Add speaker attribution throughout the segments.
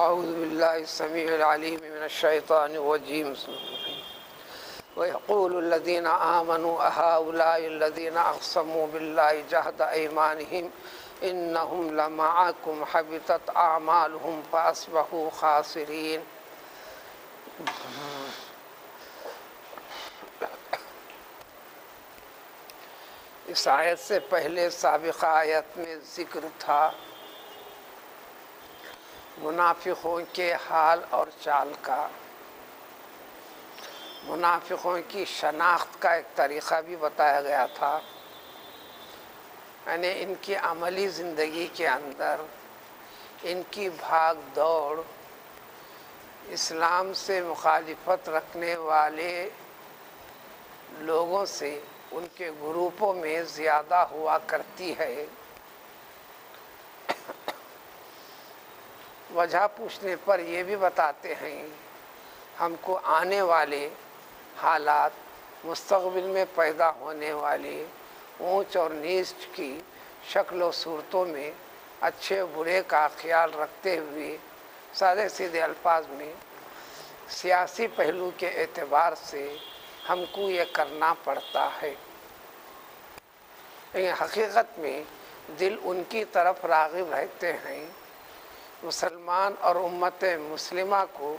Speaker 1: اعوذ باللہ السمیع العلیم من الشیطان الرجیم وَيَقُولُ الَّذِينَ آمَنُوا أَهَؤُلَاءِ الَّذِينَ أَقْسَمُوا بِاللَّهِ جَهْدَ أَيْمَانِهِمْ إِنَّهُمْ لَمَعَكُمْ حَبِطَتْ أَعْمَالُهُمْ فَأَصْبَحُوا خَاسِرِينَ۔ اس آیت سے پہلے سابقہ آیت میں ذکر تھا منافقوں کے حال اور چال کا، منافقوں کی شناخت کا ایک طریقہ بھی بتایا گیا تھا، یعنی ان کی عملی زندگی کے اندر ان کی بھاگ دوڑ اسلام سے مخالفت رکھنے والے لوگوں سے ان کے گروپوں میں زیادہ ہوا کرتی ہے۔ وجہ پوچھنے پر یہ بھی بتاتے ہیں ہم کو آنے والے حالات، مستقبل میں پیدا ہونے والے اونچ اور نیچ کی شکل و صورتوں میں اچھے برے کا خیال رکھتے ہوئے سادے سیدھے الفاظ میں سیاسی پہلو کے اعتبار سے ہم کو یہ کرنا پڑتا ہے، لیکن حقیقت میں دل ان کی طرف راغب رہتے ہیں۔ مسلمان اور امت مسلمہ کو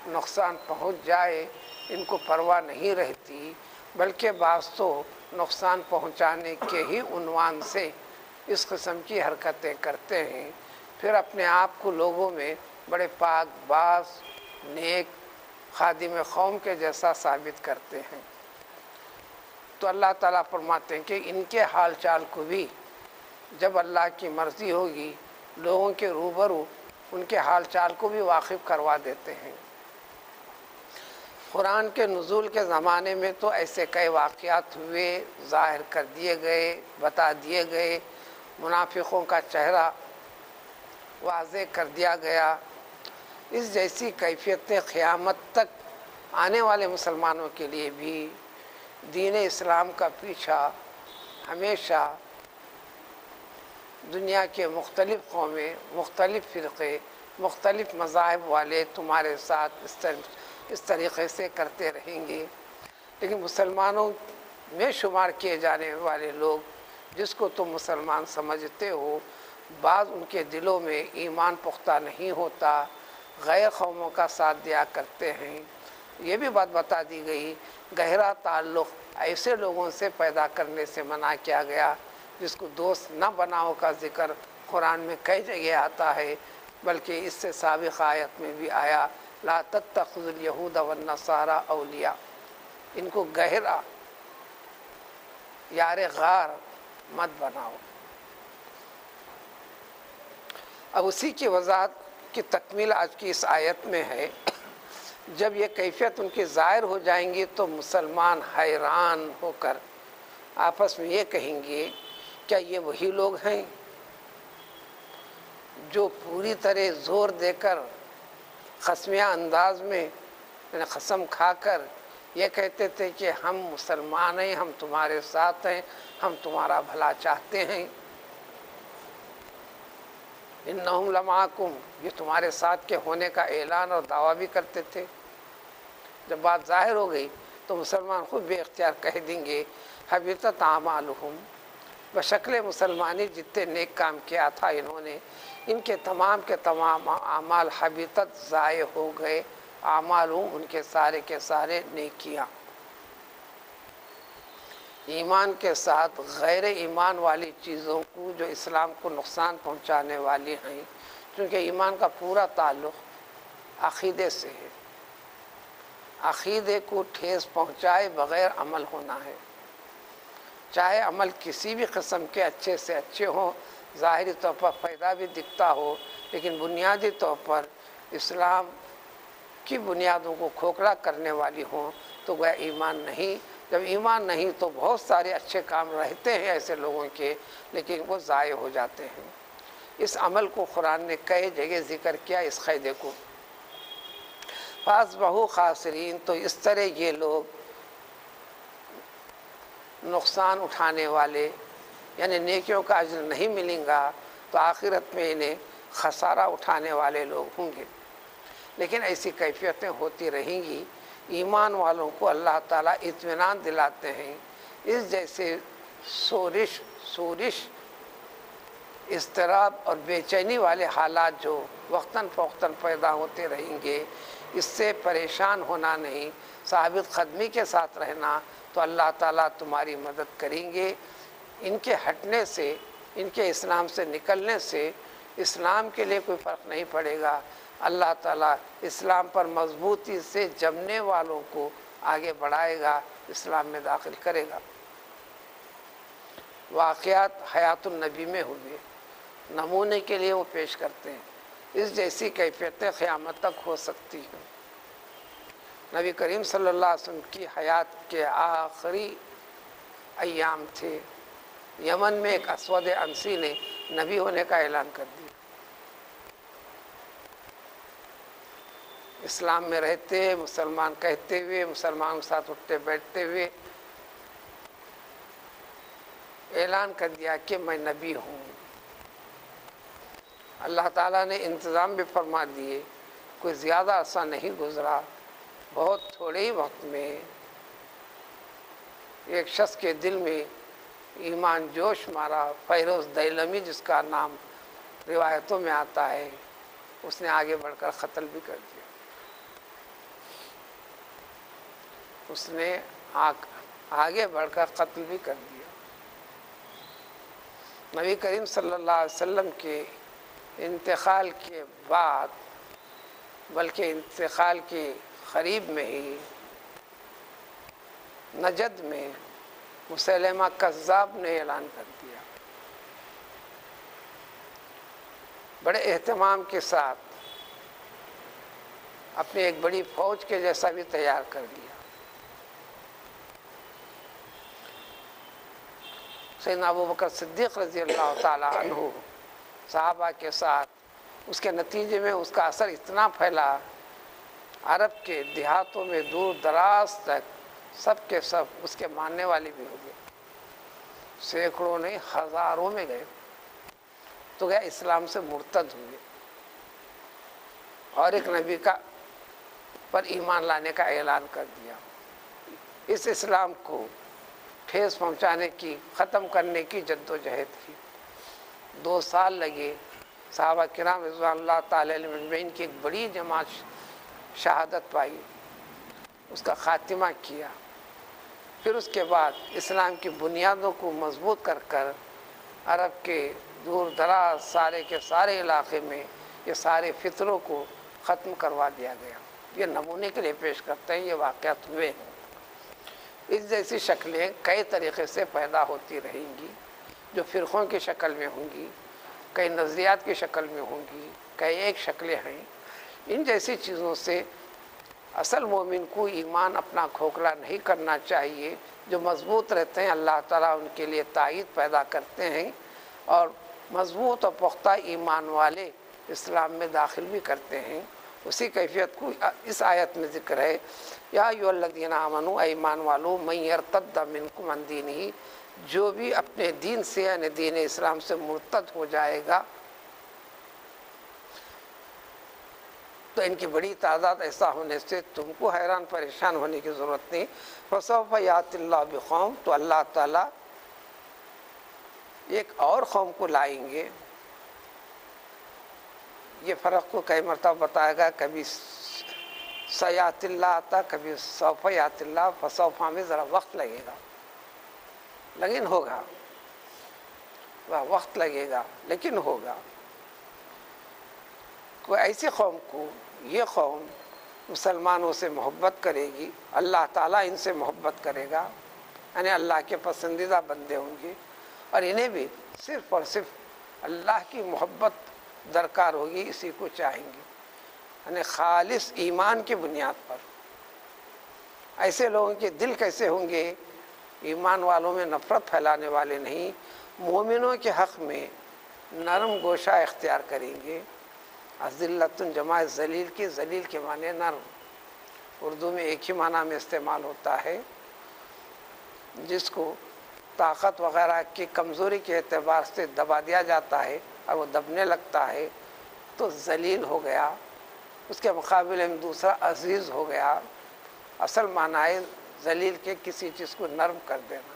Speaker 1: نقصان پہنچ جائے ان کو پرواہ نہیں رہتی، بلکہ بعض تو نقصان پہنچانے کے ہی عنوان سے اس قسم کی حرکتیں کرتے ہیں، پھر اپنے آپ کو لوگوں میں بڑے پاک باز نیک خادم قوم کے جیسا ثابت کرتے ہیں۔ تو اللہ تعالیٰ فرماتے ہیں کہ ان کے حال چال کو بھی جب اللہ کی مرضی ہوگی لوگوں کے روبرو ان کے حال چال کو بھی واقف کروا دیتے ہیں۔ قرآن کے نزول کے زمانے میں تو ایسے کئی واقعات ہوئے، ظاہر کر دیے گئے، بتا دیے گئے، منافقوں کا چہرہ واضح کر دیا گیا۔ اس جیسی کیفیتیں قیامت تک آنے والے مسلمانوں کے لیے بھی دین اسلام کا پیچھا ہمیشہ دنیا کے مختلف قومیں، مختلف فرقے، مختلف مذاہب والے تمہارے ساتھ اس طریقے سے کرتے رہیں گے، لیکن مسلمانوں میں شمار کیے جانے والے لوگ جس کو تم مسلمان سمجھتے ہو، بعض ان کے دلوں میں ایمان پختہ نہیں ہوتا، غیر قوموں کا ساتھ دیا کرتے ہیں۔ یہ بھی بات بتا دی گئی، گہرا تعلق ایسے لوگوں سے پیدا کرنے سے منع کیا گیا جس کو دوست نہ بناؤ کا ذکر قرآن میں کئی جگہ آتا ہے، بلکہ اس سے سابق آیت میں بھی آیا لا تتخذوا الیہود والنصارى اولیاء، ان کو گہرا یار غار مت بناؤ۔ اب اسی کی وضاحت کی تکمیل آج کی اس آیت میں ہے۔ جب یہ کیفیت ان کی ظاہر ہو جائیں گی تو مسلمان حیران ہو کر آپس میں یہ کہیں گے کیا یہ وہی لوگ ہیں جو پوری طرح زور دے کر قسمیہ انداز میں یعنی قسم کھا کر یہ کہتے تھے کہ ہم مسلمان ہیں، ہم تمہارے ساتھ ہیں، ہم تمہارا بھلا چاہتے ہیں، انہم لمعکم، یہ تمہارے ساتھ کے ہونے کا اعلان اور دعویٰ بھی کرتے تھے۔ جب بات ظاہر ہو گئی تو مسلمان خود بے اختیار کہہ دیں گے حبطت اعمالہم، بشکل مسلمانی جتنے نیک کام کیا تھا انہوں نے، ان کے تمام اعمال حبطت ضائع ہو گئے، اعمالہم ان کے سارے نیکیاں۔ ایمان کے ساتھ غیر ایمان والی چیزوں کو جو اسلام کو نقصان پہنچانے والی ہیں، کیونکہ ایمان کا پورا تعلق عقیدے سے ہے، عقیدے کو ٹھیس پہنچائے بغیر عمل ہونا ہے، چاہے عمل کسی بھی قسم کے اچھے سے اچھے ہوں، ظاہری طور پر فائدہ بھی دکھتا ہو، لیکن بنیادی طور پر اسلام کی بنیادوں کو کھوکھلا کرنے والی ہوں تو وہ ایمان نہیں۔ جب ایمان نہیں تو بہت سارے اچھے کام رہتے ہیں ایسے لوگوں کے، لیکن وہ ضائع ہو جاتے ہیں۔ اس عمل کو قرآن نے کئی جگہ ذکر کیا، اس قاعدے کو فَأَصْبَحُوا خَاسِرِينَ، تو اس طرح یہ لوگ نقصان اٹھانے والے، یعنی نیکیوں کا اجر نہیں ملیں گا تو آخرت میں انہیں خسارہ اٹھانے والے لوگ ہوں گے۔ لیکن ایسی کیفیتیں ہوتی رہیں گی۔ ایمان والوں کو اللہ تعالیٰ اطمینان دلاتے ہیں، اس جیسے سورش اضطراب اور بے چینی والے حالات جو وقتاً فوقتاً پیدا ہوتے رہیں گے، اس سے پریشان ہونا نہیں، ثابت قدمی کے ساتھ رہنا، تو اللہ تعالیٰ تمہاری مدد کریں گے۔ ان کے ہٹنے سے، ان کے اسلام سے نکلنے سے اسلام کے لیے کوئی فرق نہیں پڑے گا۔ اللہ تعالیٰ اسلام پر مضبوطی سے جمنے والوں کو آگے بڑھائے گا، اسلام میں داخل کرے گا۔ واقعات حیات النبی میں ہوئے، نمونے کے لیے وہ پیش کرتے ہیں۔ اس جیسی کیفیتیں قیامت تک ہو سکتی ہیں۔ نبی کریم صلی اللہ علیہ وسلم کی حیات کے آخری ایام تھے، یمن میں ایک اسود انسی نے نبی ہونے کا اعلان کر دیا۔ اسلام میں رہتے، مسلمان کہتے ہوئے، مسلمان کے ساتھ اٹھتے بیٹھتے ہوئے اعلان کر دیا کہ میں نبی ہوں۔ اللہ تعالیٰ نے انتظام بھی فرما دیے، کوئی زیادہ عرصہ نہیں گزرا، بہت تھوڑے ہی وقت میں ایک شخص کے دل میں ایمان جوش مارا، فیروز دیلمی جس کا نام روایتوں میں آتا ہے، اس نے آگے بڑھ کر قتل بھی کر دیا۔ اس نے آگے بڑھ کر قتل بھی کر دیا۔ نبی کریم صلی اللہ علیہ وسلم کے انتقال کے بعد، بلکہ انتقال کے قریب میں ہی نجد میں مسیلمہ کذاب نے اعلان کر دیا، بڑے اہتمام کے ساتھ اپنی ایک بڑی فوج کے جیسا بھی تیار کر لیا۔ سیدنا ابوبکر صدیق رضی اللہ تعالی عنہ صحابہ کے ساتھ، اس کے نتیجے میں اس کا اثر اتنا پھیلا، عرب کے دیہاتوں میں دور دراز تک سب کے سب اس کے ماننے والے بھی ہو گئے، سینکڑوں نہیں ہزاروں میں گئے، تو گیا اسلام سے مرتد ہوئے اور ایک نبی کا پر ایمان لانے کا اعلان کر دیا۔ اس اسلام کو ٹھیس پہنچانے کی، ختم کرنے کی جدوجہد کی 2 سال لگے۔ صحابہ کرام رضوان اللہ تعالی علیہم اجمعین کی ایک بڑی جماعت شہادت پائی، اس کا خاتمہ کیا۔ پھر اس کے بعد اسلام کی بنیادوں کو مضبوط کر کر عرب کے دور دراز سارے کے سارے علاقے میں یہ سارے فطروں کو ختم کروا دیا گیا۔ یہ نمونے کے لیے پیش کرتے ہیں، یہ واقعات ہوئے ہیں۔ اس جیسی شکلیں کئی طریقے سے پیدا ہوتی رہیں گی، جو فرقوں کی شکل میں ہوں گی، کئی نظریات کی شکل میں ہوں گی، کئی ایک شکلیں ہیں۔ ان جیسی چیزوں سے اصل مومن کو ایمان اپنا کھوکھلا نہیں کرنا چاہیے۔ جو مضبوط رہتے ہیں اللہ تعالیٰ ان کے لیے تائید پیدا کرتے ہیں، اور مضبوط اور پختہ ایمان والے اسلام میں داخل بھی کرتے ہیں۔ اسی کیفیت کو اس آیت میں ذکر ہے، یا ایھا الذین آمنوا، اے ایمان والو، من یرتد منکم عن دینہ، جو بھی اپنے دین سے یعنی دین اسلام سے مرتد ہو جائے گا، تو ان کی بڑی تعداد ایسا ہونے سے تم کو حیران پریشان ہونے کی ضرورت نہیں۔ فسوف یأتی اللہ بقوم، تو اللہ تعالیٰ ایک اور قوم کو لائیں گے۔ یہ فرق کو کئی مرتبہ بتائے گا، کبھی سیأتی اللہ آتا، کبھی سوف یأتی اللہ، فسوف میں ذرا وقت لگے گا، لیکن ہوگا، وقت لگے گا لیکن ہوگا۔ کوئی ایسی قوم کو، یہ قوم مسلمانوں سے محبت کرے گی، اللہ تعالیٰ ان سے محبت کرے گا، یعنی اللہ کے پسندیدہ بندے ہوں گے، اور انہیں بھی صرف اور صرف اللہ کی محبت درکار ہوگی، اسی کو چاہیں گے، یعنی خالص ایمان کی بنیاد پر۔ ایسے لوگوں کے دل کیسے ہوں گے؟ ایمان والوں میں نفرت پھیلانے والے نہیں، مومنوں کے حق میں نرم گوشہ اختیار کریں گے۔ ذلت جمع ذلیل کی، ذلیل کے معنی نرم، اردو میں ایک ہی معنی میں استعمال ہوتا ہے، جس کو طاقت وغیرہ کی کمزوری کے اعتبار سے دبا دیا جاتا ہے اور وہ دبنے لگتا ہے تو ذلیل ہو گیا۔ اس کے مقابلے میں دوسرا عزیز ہو گیا۔ اصل معنی ہے ذلیل کے کسی چیز کو نرم کر دینا۔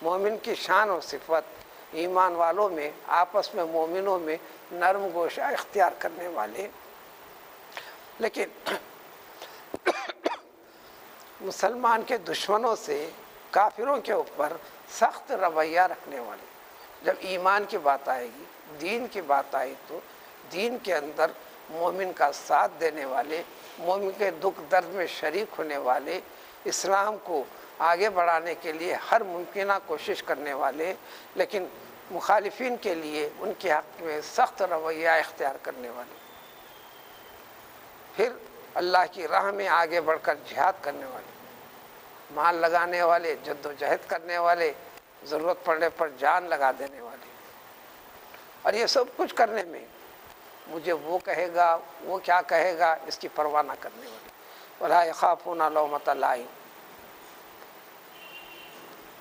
Speaker 1: مومن کی شان و صفت ایمان والوں میں، آپس میں مومنوں میں نرم گوشہ اختیار کرنے والے، لیکن مسلمان کے دشمنوں سے، کافروں کے اوپر سخت رویہ رکھنے والے۔ جب ایمان کی بات آئے گی، دین کی بات آئی تو دین کے اندر مومن کا ساتھ دینے والے، مومن کے دکھ درد میں شریک ہونے والے، اسلام کو آگے بڑھانے کے لیے ہر ممکنہ کوشش کرنے والے، لیکن مخالفین کے لیے ان کے حق میں سخت رویہ اختیار کرنے والے، پھر اللہ کی راہ میں آگے بڑھ کر جہاد کرنے والے، مال لگانے والے، جد و جہد کرنے والے، ضرورت پڑنے پر جان لگا دینے والے، اور یہ سب کچھ کرنے میں مجھے وہ کہے گا، وہ کیا کہے گا، اس کی پرواہ نہ کرنے والے۔ وَلَا يَخَافُونَ لَوْمَةَ لَائِمٍ۔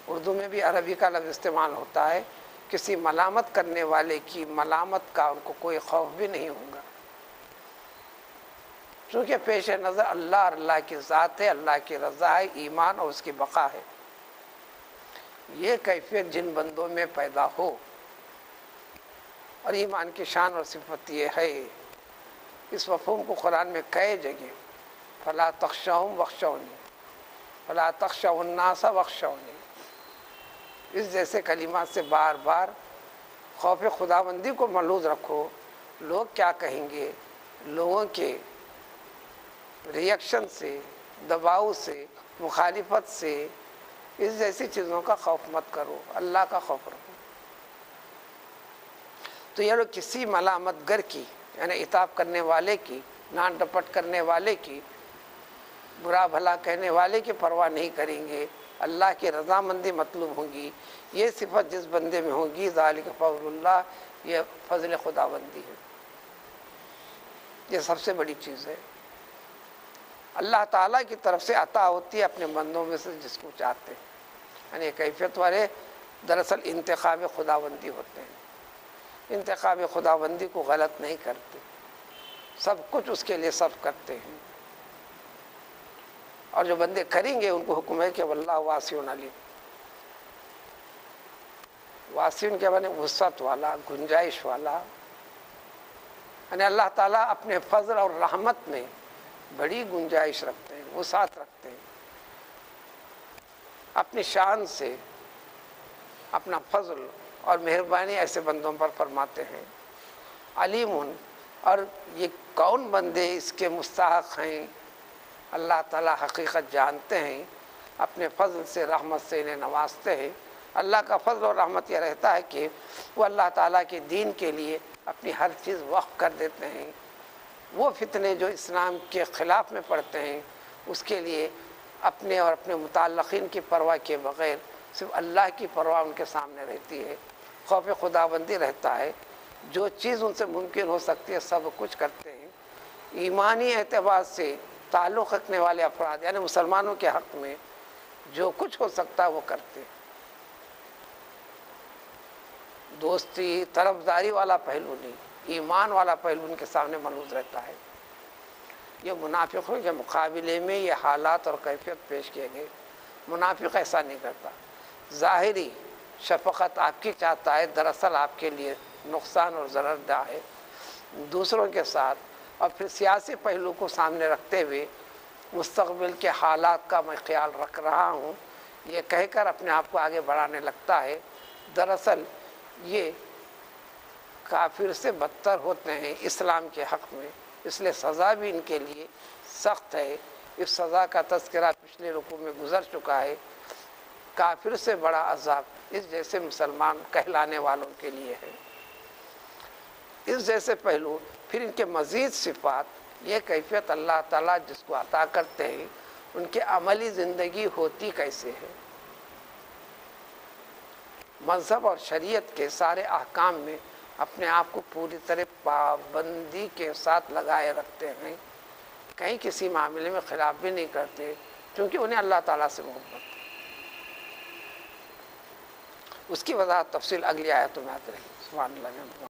Speaker 1: اردو میں بھی عربی کا لفظ استعمال ہوتا ہے، کسی ملامت کرنے والے کی ملامت کا ان کو کوئی خوف بھی نہیں ہوگا، چونکہ پیش نظر اللہ اور اللہ کی ذات ہے، اللہ کی رضا ہے، ایمان اور اس کی بقا ہے۔ یہ کیفیت جن بندوں میں پیدا ہو، اور ایمان کی شان اور صفت یہ ہے، اس مفہوم کو قرآن میں کئی جگہ فَلَا تَخْشَوْهُمْ وَاخْشَوْنِي، فَلَا تَخْشَوُا النَّاسَ وَاخْشَوْنِي، اس جیسے کلمات سے بار بار خوف خداوندی کو ملحوظ رکھو۔ لوگ کیا کہیں گے، لوگوں کے ریئیکشن سے، دباؤ سے، مخالفت سے، اس جیسی چیزوں کا خوف مت کرو، اللہ کا خوف رکھو۔ تو یہ لوگ کسی ملامت گر کی، یعنی عتاب کرنے والے کی، ڈانٹ ڈپٹ کرنے والے کی، برا بھلا کہنے والے کی پرواہ نہیں کریں گے، اللہ کی رضامندی مطلوب ہوگی۔ یہ صفت جس بندے میں ہوگی، ذالک فضل اللہ، یہ فضل خداوندی ہے، یہ سب سے بڑی چیز ہے۔ اللہ تعالیٰ کی طرف سے عطا ہوتی ہے اپنے بندوں میں سے جس کو چاہتے ہیں، یعنی کیفیت والے دراصل انتخاب خداوندی ہوتے ہیں، انتخاب خداوندی کو غلط نہیں کرتے، سب کچھ اس کے لیے سب کرتے ہیں، اور جو بندے کریں گے ان کو حکم ہے کہ واللہ واسع علیم۔ واسع کے معنی وسعت والا، گنجائش والا، یعنی اللہ تعالیٰ اپنے فضل اور رحمت میں بڑی گنجائش رکھتے ہیں، وسعت رکھتے ہیں، اپنی شان سے اپنا فضل اور مہربانی ایسے بندوں پر فرماتے ہیں۔ علیم، اور یہ کون بندے اس کے مستحق ہیں، اللہ تعالیٰ حقیقت جانتے ہیں، اپنے فضل سے، رحمت سے انہیں نوازتے ہیں۔ اللہ کا فضل اور رحمت یہ رہتا ہے کہ وہ اللہ تعالیٰ کے دین کے لیے اپنی ہر چیز وقف کر دیتے ہیں۔ وہ فتنے جو اسلام کے خلاف میں پڑتے ہیں، اس کے لیے اپنے اور اپنے متعلقین کی پرواہ کیے بغیر صرف اللہ کی پرواہ ان کے سامنے رہتی ہے، خوف خداوندی رہتا ہے، جو چیز ان سے ممکن ہو سکتی ہے سب کچھ کرتے ہیں۔ ایمانی اعتبار سے تعلق رکھنے والے افراد، یعنی مسلمانوں کے حق میں جو کچھ ہو سکتا ہے وہ کرتے ہیں۔ دوستی، طرفداری والا پہلو نہیں، ایمان والا پہلو ان کے سامنے ملحوظ رہتا ہے۔ یہ منافقوں کے مقابلے میں یہ حالات اور کیفیت پیش کیے گئے۔ منافق ایسا نہیں کرتا، ظاہری شفقت آپ کی چاہتا ہے، دراصل آپ کے لیے نقصان اور ضرر دہ ہے دوسروں کے ساتھ، اور پھر سیاسی پہلو کو سامنے رکھتے ہوئے مستقبل کے حالات کا میں خیال رکھ رہا ہوں، یہ کہہ کر اپنے آپ کو آگے بڑھانے لگتا ہے۔ دراصل یہ کافر سے بدتر ہوتے ہیں اسلام کے حق میں، اس لیے سزا بھی ان کے لیے سخت ہے۔ اس سزا کا تذکرہ پچھلے رکوع میں گزر چکا ہے۔ کافر سے بڑا عذاب اس جیسے مسلمان کہلانے والوں کے لیے ہے۔ اس جیسے پہلو، پھر ان کے مزید صفات، یہ کیفیت اللہ تعالیٰ جس کو عطا کرتے ہیں، ان کے عملی زندگی ہوتی کیسے ہے۔ مذہب اور شریعت کے سارے احکام میں اپنے آپ کو پوری طرح پابندی کے ساتھ لگائے رکھتے ہیں، کہیں کسی معاملے میں خلاف بھی نہیں کرتے، کیونکہ انہیں اللہ تعالیٰ سے محبت ہے۔ اس کی وضاحت تفصیل اگلی آیتوں میں آتی رہی۔ سبحان اللہ۔